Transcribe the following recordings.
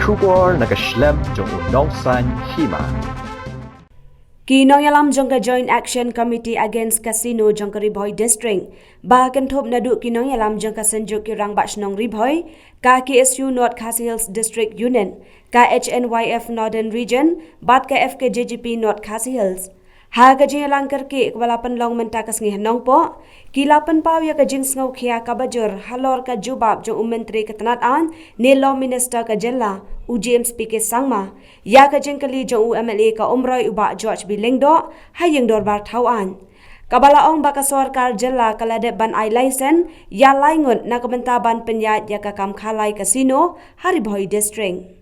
Kubor nakaslem jong unongsan hima. Kinong yalam jongka Joint Action Committee Against Casino jongka Ribhoy District. Bahkan thop nadu kinong yalam jongka senjuk kirang bachnong Ribhoy, ka KSU North Khasi Hills District Union, ka HNYF Northern Region, bat ka FKJGP North Khasi Hills. Ha ka jing yalang kerke kwalapan long mentakas ngih nong po, kilapan pau ya ka jing ngau khia ka bajur halor ka jubab jong menteri ketenataan ni law minister ka jella u James PK Sangma ya ka jing kali jong u MLA ka umroy uba George Bilengdo hayeng dorbar tauan. Kabala ong baka sarkar jella kalade ban ai license ya laingut na kebentaban penyat ya ka kam khalai kasino Haribhoy district.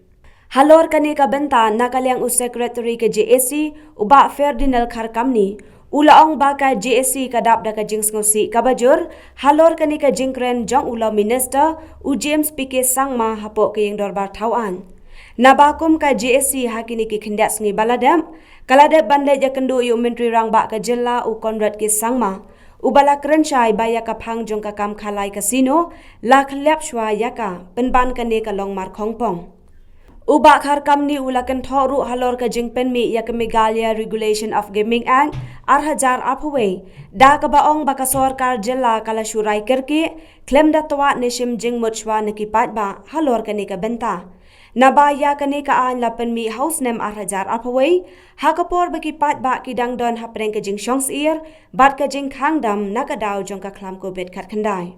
Halor kani ka benta nakaliang u secretary ke JAC uba Ferdinand Kharkamni ulaong baka JAC kadap da ka jings ngosi kabajur halor kani ka jingkren jong ula minister u James PK Sangma hapo ke yang dorbar tauan. Nabakum ka JAC hakini ki khindas ni baladam kaladep bandai ja kendu yu menteri rang ba ka jilla u Conrad ke Sangma ubala krenchai baya ka phang jong ka kam khalai kasino la khlap shwa yaka penban kani ka long mar khongpong. Uba Kharkamni ulakan thoru halor ka jingpen mi ya ka Meghalaya Regulation of Gaming Act 2008 da ka baong baka sarkar jilla kala shurai kerke klem da twa nishim jing muchwa nakipat ba halor ka ni ka benta naba ya ka ni ka an lapan mi house name 2008 hakapor baki pat ba kidang don hapreng ka jing shongs ear bat ka jing khangdam nakadaw jong ka khlam ko bet khat khandai.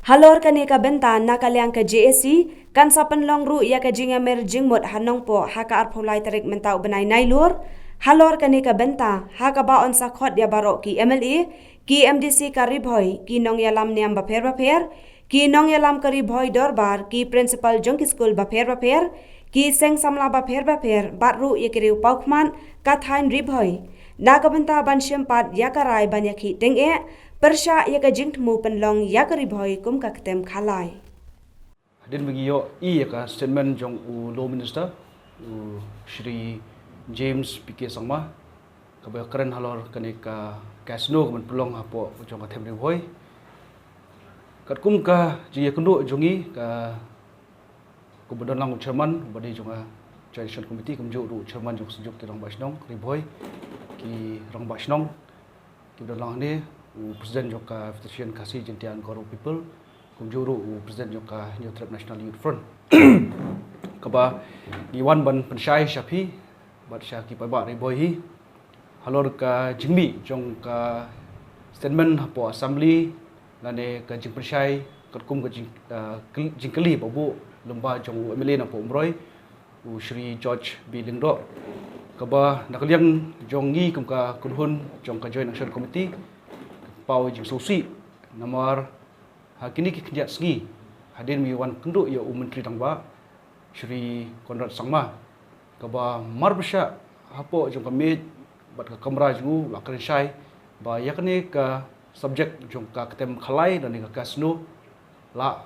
Halor kani ka benta nakaliang ka JAC kan sapan long ru ya ka jinga mer jingmot hanong po haka arpolai tarik mentau benai nailur halor kani ka benta haka ba on sakhot ya baro ki MLA ki MDC ka Ribhoy ki nong yalam niam baper ki nong yalam ka Ribhoy dorbar ki principal jong ki school baper ki seng samla baper batru ya kiri paukman ka thain Ribhoy na ka benta ban syempat ya ka rai banyak hi teng Persya ya ka jingtmu penlong ya ka Ribhoy kum ka ketem khalai. Hadin begiyo ya ka statement jong u law minister u Shri James PK Sangma ka ba keren halor kani ka casino men pelong hapo jong ka tem Ribhoy. Kat kum ka ji kundu jongi ka kubodon lang chairman badi jong Joint Action Committee kum ju ru chairman jong sejuk te rang basnong Ribhoy ki rang basnong ki bodon lang ni Presiden joka Federation Khasi Jentian Goro People kumjuru Presiden joka New Threat National Youth Front kaba diwan ban pensyai syafi bat syaki paba Ribhoy hi halor ka jingmi jong ka statement hapo assembly lane ka jing pensyai katkum ka jing kali babu lomba jong MLA na po umroy u Shri George Bilengdo kaba nakaliang jong ngi kum ka kunhun jong ka Joint Action Committee pau jing sosi nomor hakini ki khnjat sngi hadin mi wan kendu ya menteri tangba Shri Conrad Sangma kaba marbsha hapo jong kamit bat ka kamra jungu la kren shai ba yakne ka subject jong ka ketem khalai dan ka kasno la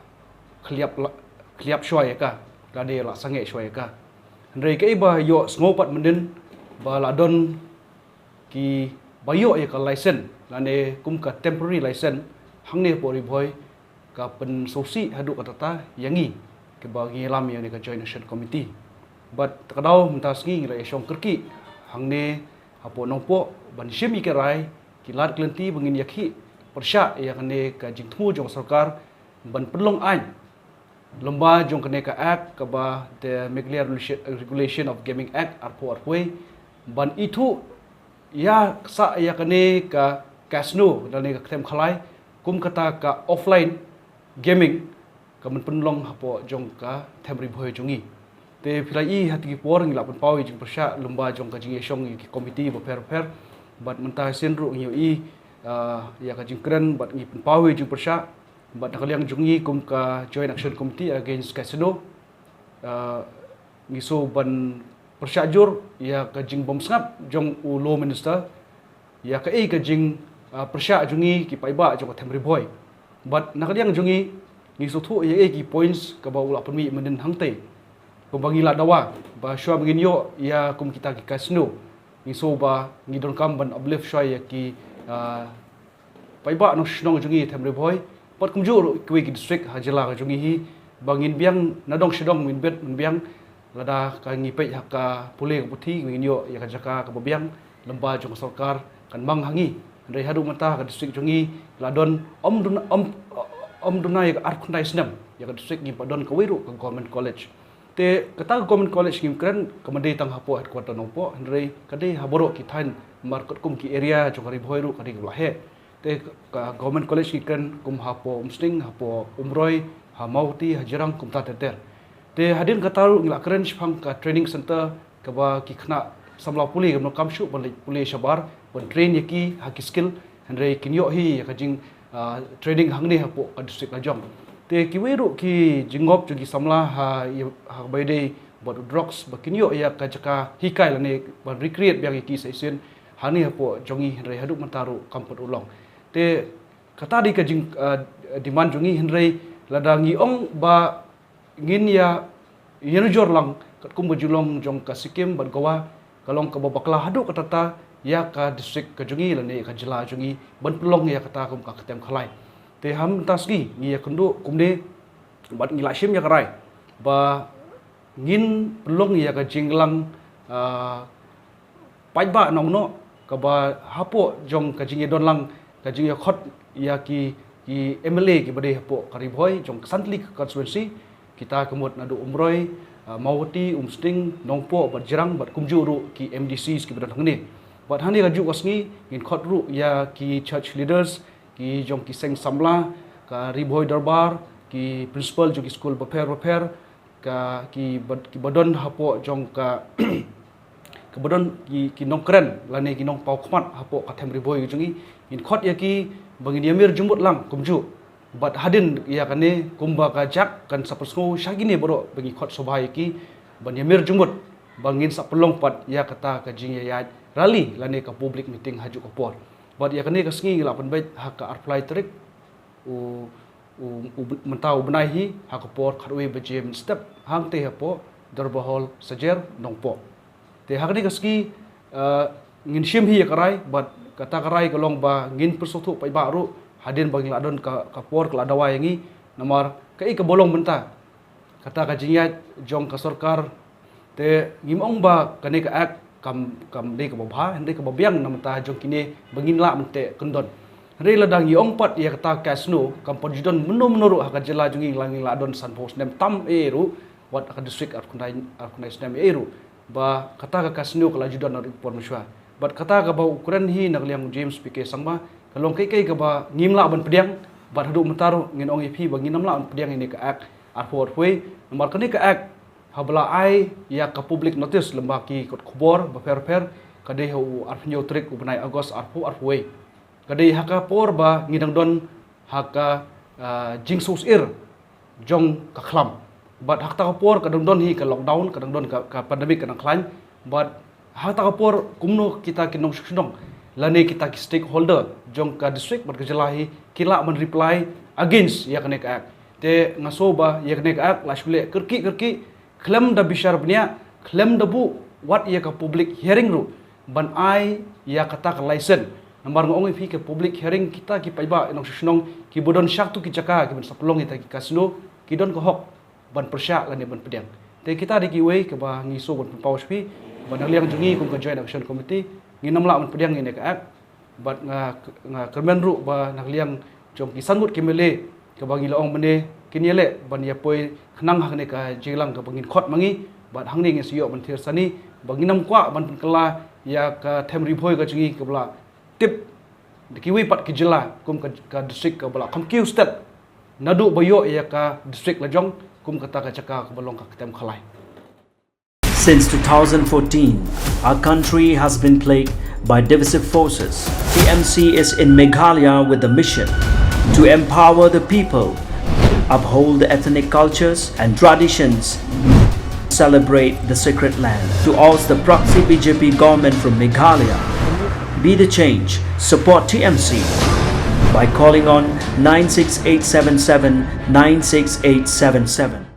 khliap shwai ka gade la sange shwai ka ndrei ke ba yo sngopat menden ba la don ki bayo ya ka license lane kum ka temporary license hangne po Ribhoy ka pen sosi hadu katata yangi ke bagi lam yang ka Joint Action Committee but takadaw mentasngi ngira syong kerki hangne hapo nongpo ban shimi ke rai kilat klenti bangin yakhi persya ya kane ka jingtmu jong sarkar ban pelong ain lomba jong kane ka act ka ba the Meghalaya Regulation of Gaming Act arpoi ban itu ya sa ya kane ka casino dan ka ketem khalai kum kata ka offline gaming ka men penlong hapo jong ka them Ribhoy jongi te philai hati por ngila pen pawi jing persya lomba jong ka jing yeshong ki committee ba per bat mentah senru ngiu ya ka jing kren bat ngi pen pawi jing persya bat nakaliang jongi kum ka Joint Action Committee Against Casino ngiso ban persya jur ya ka jing bom sngap jong u law minister ya ka ka jing persya jungi ki paiba jong them Ribhoy but nakaliang jungi ni sothu ye ki points ka ba ula penmi menden hangte pembagi la dawa ba shwa begin yo ya kum kita ki kasno ni so ba ni don kam ban uplift shwa ya ki paiba no shnong jungi them Ribhoy pot kum ju ki district hajela ka jungi hi bangin biang nadong shidong min bet biang lada ka ngipei haka pulih puthi nginyo ya ka jaka ka bobiang lemba jong sarkar kan mang hangi andai hadu mata ka district jongi ladon om dunai ka arkundai snam ya ka district ngi padon ka wiru ka government college te kata government college ngim kren kamade tang hapo headquarter nongpo andai kade haboro ki thain market kum ki area jong kari bhoiru kadi ka he te ka government college ki kren kum hapo umsting hapo umroi ha mauti hajirang kum ta ter te hadin kataru ngila kren shphang ka training center ka ba ki khna samla puli gam no kamshu puli shabar bon train yaki haki skill handre kinyo hi ka jing training hangni hapo ka district lajong te kiweru ki jingop jugi samla ha baide bot drugs ba kinyo ya ka jaka hikai lane bon recreate biang ki session hani hapo jongi handre hadu mataru kamput ulong te kata di ka jing demand jongi handre ladangi ong ba ngin ya yenujor lang kat kum bajulong jong ka Sikkim ban Goa kalong ka babakla hadu katata ya ka district ka jungi lane ka jila jungi ban pelong ya kata kum ka ketem khalai te ham tasgi ni ya kundu kumde bat ngila shim ya karai ba ngin pelong ya ka jinglang paiba nongno ka ba hapo jong ka jingi don lang ka jingi khot ya ki MLA ki bade hapo karibhoi jong santli constituency kita kemut nadu umroi mawati umsting nongpo bat jirang bat kumjuru ki MDCs ki badan hangni bat hani raju wasngi ngin khot ru ya ki church leaders ki jong ki seng samla ka ribhoi darbar ki principal jong ki school baper ka ki badon hapo jong ka ke badon ki nongkren lane ki nong pau khmat hapo ka them ribhoi jongi ngin khot ya ki bangin yamir jumbut lang kumju bat hadin ya kane kumba ka jak kan sapusngo shagine boro bagi khot sobai ki ban yamir jumbut bangin sapelong pat ya kata ka jing ya rally lane ka public meeting haju ka por bat ya kane ka sngi la pan bait ha ka apply trik u mentau benai hi ha ka por kharwe bejem step hang te hapo darbahol sajer nongpo te ha kane ka ski ngin shim hi karai bat kata karai kalong ba ngin persothu pai baru hadin bagi ladon ka por kala dawa yangi nomor kai ka bolong benta kata ka jingyat jong ka sarkar te ngimong ba kane ka ak kam de ka babha hande ka babyang namta jong kine bangin la mente kendon re ladang yong pat ya kata kasno kam pojidon menuru ha ka jela jongi langi ladon san post nem tam eru wat ka district arkunai snem eru ba kata ka kasno kala jidon ar por muswa bat kata ka ba ukuran hi nagliang James PK sangma kalong kai ka ba ngimla ban pediang bat hadu mentaru ngin ong ipi ba nginamla ban pediang ini ka ak arfor foi nomor kani ka ak habla ai ya ka public notice lemba ki kot khobor ba fer ka de hu arpnyo trik ubnai agos arfoi ka de haka por ba ngidang don haka jingsus ir jong ka khlam bat hakta ka por ka don hi ka lockdown ka don ka pandemic ka klan bat hakta ka por kumno kita kinong shunong lane kita ki stakeholder jong ka district bat kejelahi kila men reply against ya kane ka te ngasoba ya kane ka lashule kerki klem da bishar bnia klem da bu what ya ka public hearing ru ban ai ya kata ka license nambar ngong fi ke public hearing kita ki paiba enong shunong ki bodon syak tu ki jaka ki ben sapulong ita ki kasno ki don ko hok ban persya lane ban pediang te kita di ki wei ke ba ngiso ban paus fi ban liang jungi kum ka joint action committee nginam la man pediang ini ka bat nga kermen ru ba nakliang jong ki sangut kimele ka bagi laong mene kinyele ban ya poi khnang hakne ka jelang ka bangin khot mangi bat hangni ngi siyo ban thir sani banginam kwa ban kala ya ka them ribhoi ka chingi ka bla tip kiwi pat ki jila kum ka district ka bla kam kiu step nadu bayo ya ka district lajong kum kata ka chaka ka balong ka tem khalai. Since 2014, our country has been plagued by divisive forces. TMC is in Meghalaya with the mission to empower the people, uphold the ethnic cultures and traditions, celebrate the sacred land. To oust the proxy BJP government from Meghalaya, be the change, support TMC by calling on 96877 96877.